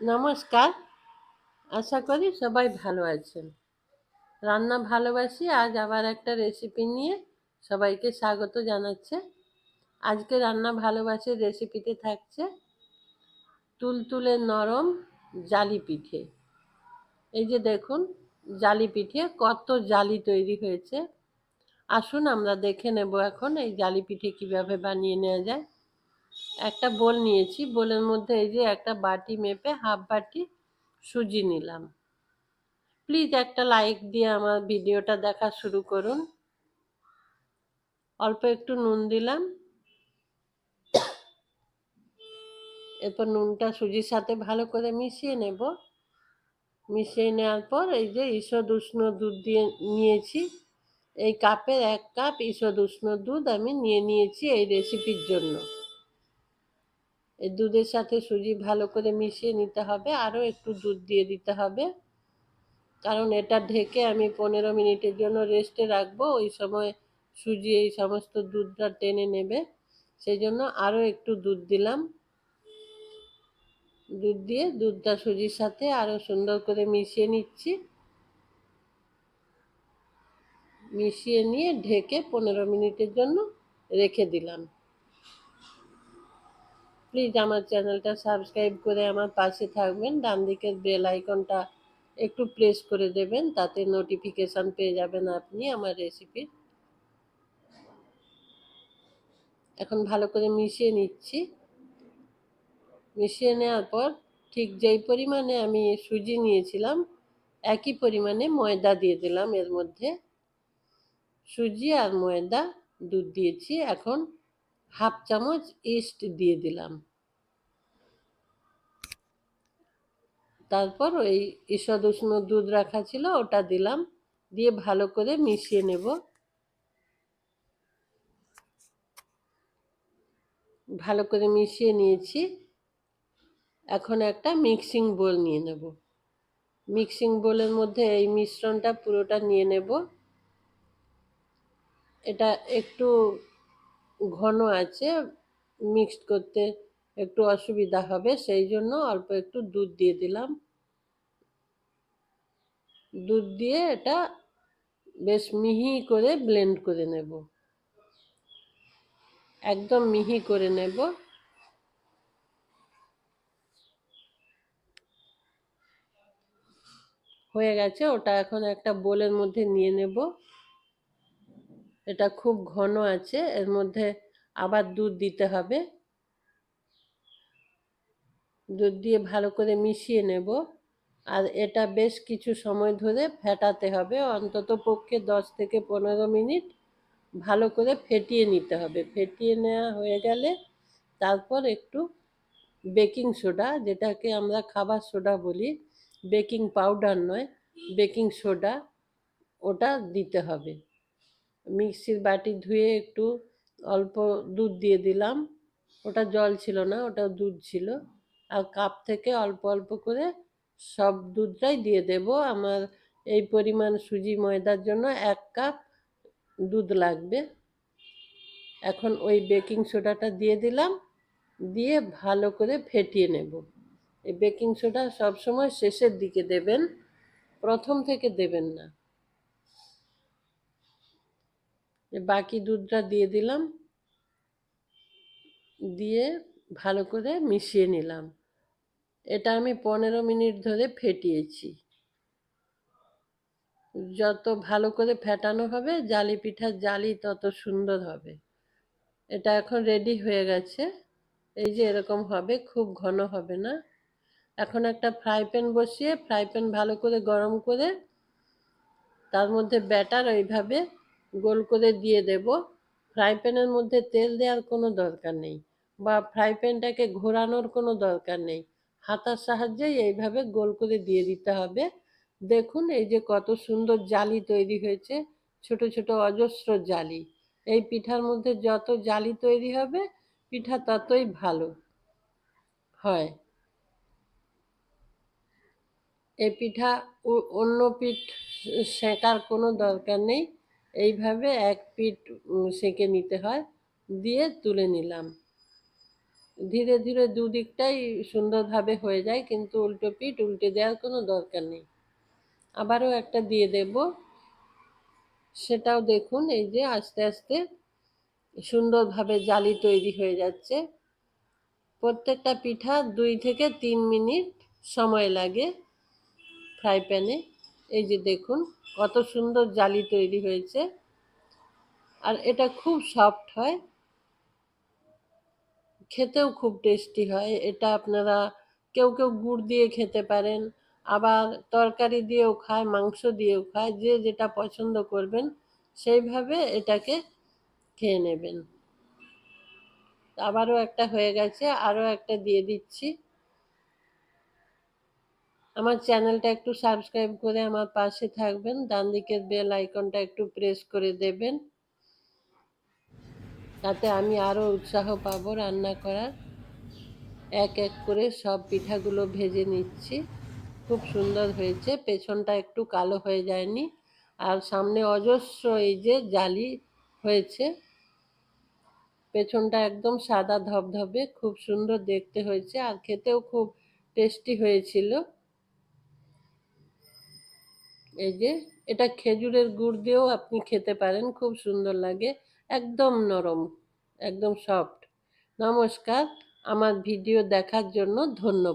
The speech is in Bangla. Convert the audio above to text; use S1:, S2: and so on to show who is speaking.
S1: নমস্কার। আশা করি সবাই ভালো আছেন। রান্না ভালোবাসি আজ আবার একটা রেসিপি নিয়ে সবাইকে স্বাগত জানাচ্ছে। আজকে রান্না ভালোবাসি রেসিপিতে থাকছে তুলতুলে নরম জালি পিঠে। এই যে দেখুন, জালি পিঠে কত জালি তৈরি হয়েছে। আসুন আমরা দেখে নেব এখন এই জালি পিঠে কিভাবে বানিয়ে নেওয়া যায়। একটা বোল নিয়েছি, বোলের মধ্যে এই যে একটা বাটি মেপে হাফ বাটি সুজি নিলাম। প্লিজ একটা লাইক দিয়ে আমার ভিডিওটা দেখা শুরু করুন। অল্প একটু নুন দিলাম। এরপর নুনটা সুজির সাথে ভালো করে মিশিয়ে নেব। মিশিয়ে নেওয়ার পর এই যে ঈষৎ উষ্ণ দুধ দিয়ে নিয়েছি। এই কাপের 1 কাপ ঈষৎ উষ্ণ দুধ আমি নিয়েছি এই রেসিপির জন্য। এই দুধের সাথে সুজি ভালো করে মিশিয়ে নিতে হবে। আরও একটু দুধ দিয়ে দিতে হবে, কারণ এটা ঢেকে আমি 15 মিনিটের জন্য রেস্টে রাখবো। ওই সময় সুজি এই সমস্ত দুধটা টেনে নেবে, সেই জন্য আরও একটু দুধ দিলাম। দুধ দিয়ে দুধটা সুজির সাথে আরও সুন্দর করে মিশিয়ে নিচ্ছি। মিশিয়ে নিয়ে ঢেকে 15 মিনিটের জন্য রেখে দিলাম। প্লিজ আমার চ্যানেলটা সাবস্ক্রাইব করে আমার পাশে থাকবেন। ডান দিকের বেল আইকনটা একটু প্রেস করে দেবেন, তাতে নোটিফিকেশান পেয়ে যাবেন আপনি আমার রেসিপির। এখন ভালো করে মিশিয়ে নিচ্ছি। মিশিয়ে নেওয়ার পর ঠিক যেই পরিমাণে আমি সুজি নিয়েছিলাম একই পরিমাণে ময়দা দিয়ে দিলাম এর মধ্যে। সুজি আর ময়দা দুধ দিয়েছি। এখন হাফ চামচ ইস্ট দিয়ে দিলাম। তারপর ওই ঈষৎ উষ্ণ দুধ রাখা ছিল ওটা দিলাম, দিয়ে ভালো করে মিশিয়ে নেব। ভালো করে মিশিয়ে নিয়েছি। এখন একটা মিক্সিং বোল নিয়ে নেব। মিক্সিং বোলের মধ্যে এই মিশ্রণটা পুরোটা নিয়ে নেব। এটা একটু ঘন আছে, মিক্সড করতে একটু অসুবিধা হবে, সেই জন্য অল্প একটু দুধ দিয়ে দিলাম। দুধ দিয়ে এটা বেশ মিহি করে ব্লেন্ড করে নেব, একদম মিহি করে নেব। হয়ে গেছে, ওটা এখন একটা বোলের মধ্যে নিয়ে নেব। এটা খুব ঘন আছে, এর মধ্যে আবার দুধ দিতে হবে। দুধ দিয়ে ভালো করে মিশিয়ে নেব। আর এটা বেশ কিছু সময় ধরে ফেটাতে হবে, অন্তত পক্ষে 10 থেকে 15 মিনিট ভালো করে ফেটিয়ে নিতে হবে। ফেটিয়ে নেওয়া হয়ে গেলে তারপর একটু বেকিং সোডা, যেটাকে আমরা খাবার সোডা বলি, বেকিং পাউডার নয়, বেকিং সোডা, ওটা দিতে হবে। মিক্সির বাটি ধুয়ে একটু অল্প দুধ দিয়ে দিলাম। ওটা জল ছিল না, ওটা দুধ ছিল। আর কাপ থেকে অল্প অল্প করে সব দুধটাই দিয়ে দেব। আমার এই পরিমাণ সুজি ময়দার জন্য 1 কাপ দুধ লাগবে। এখন ওই বেকিং সোডাটা দিয়ে দিলাম, দিয়ে ভালো করে ফেটিয়ে নেব। এই বেকিং সোডা সবসময় শেষের দিকে দেবেন, প্রথম থেকে দেবেন না। বাকি দুধটা দিয়ে দিলাম, দিয়ে ভালো করে মিশিয়ে নিলাম। এটা আমি 15 মিনিট ধরে ফেটিয়েছি। যত ভালো করে ফেটানো হবে জালি পিঠার জালি তত সুন্দর হবে। এটা এখন রেডি হয়ে গেছে। এই যে এরকম হবে, খুব ঘন হবে না। এখন একটা ফ্রাই প্যান বসিয়ে ফ্রাই প্যান ভালো করে গরম করে তার মধ্যে ব্যাটার ওইভাবে গোল করে দিয়ে দেব। ফ্রাই প্যানের মধ্যে তেল দেওয়ার কোনো দরকার নেই, বা ফ্রাই প্যানটাকে ঘোরানোর কোনো দরকার নেই। হাতার সাহায্যেই এইভাবে গোল করে দিয়ে দিতে হবে। দেখুন এই যে কত সুন্দর জালি তৈরি হয়েছে, ছোট ছোট অজস্র জালি। এই পিঠার মধ্যে যত জালি তৈরি হবে পিঠা ততই ভালো হয়। এই পিঠা অন্য পিঠ সেঁকার কোনো দরকার নেই, এইভাবে এক পিঠ সেঁকে নিতে হয়। দিয়ে তুলে নিলাম। ধীরে ধীরে দুদিকটাই সুন্দরভাবে হয়ে যায়, কিন্তু উল্টো পিঠ উল্টে দেওয়ার কোনো দরকার নেই। আবারও একটা দিয়ে দেব, সেটাও দেখুন এই যে আস্তে আস্তে সুন্দরভাবে জালি তৈরি হয়ে যাচ্ছে। প্রত্যেকটা পিঠা 2 থেকে 3 মিনিট সময় লাগে ফ্রাই প্যানে। এই যে দেখুন কত সুন্দর জালি তৈরি হয়েছে, আর এটা খুব সফট হয়, খেতেও খুব টেস্টি হয়। এটা আপনারা কেউ কেউ গুড় দিয়ে খেতে পারেন, আবার তরকারি দিয়েও খায়, মাংস দিয়েও খায়, যে যেটা পছন্দ করবেন সেইভাবে এটাকে খেয়ে নেবেন। আবারও একটা হয়ে গেছে, আরও একটা দিয়ে দিচ্ছি। আমার চ্যানেলটা একটু সাবস্ক্রাইব করে আমার পাশে থাকবেন, ডান দিকের বেল আইকনটা একটু প্রেস করে দেবেন, তাতে আমি আরও উৎসাহ পাবো রান্না করার। এক এক করে সব পিঠাগুলো ভেজে নিচ্ছি। খুব সুন্দর হয়েছে, পেছনটা একটু কালো হয়ে যায়নি, আর সামনে অজস্র এই যে জালি হয়েছে, পেছনটা একদম সাদা ধবধবে, খুব সুন্দর দেখতে হয়েছে, আর খেতেও খুব টেস্টি হয়েছিল। এই যে এটা খেজুরের গুড় দিয়েও আপনি খেতে পারেন, খুব সুন্দর লাগে, একদম নরম, একদম সফট। নমস্কার, আমার ভিডিও দেখার জন্য ধন্যবাদ।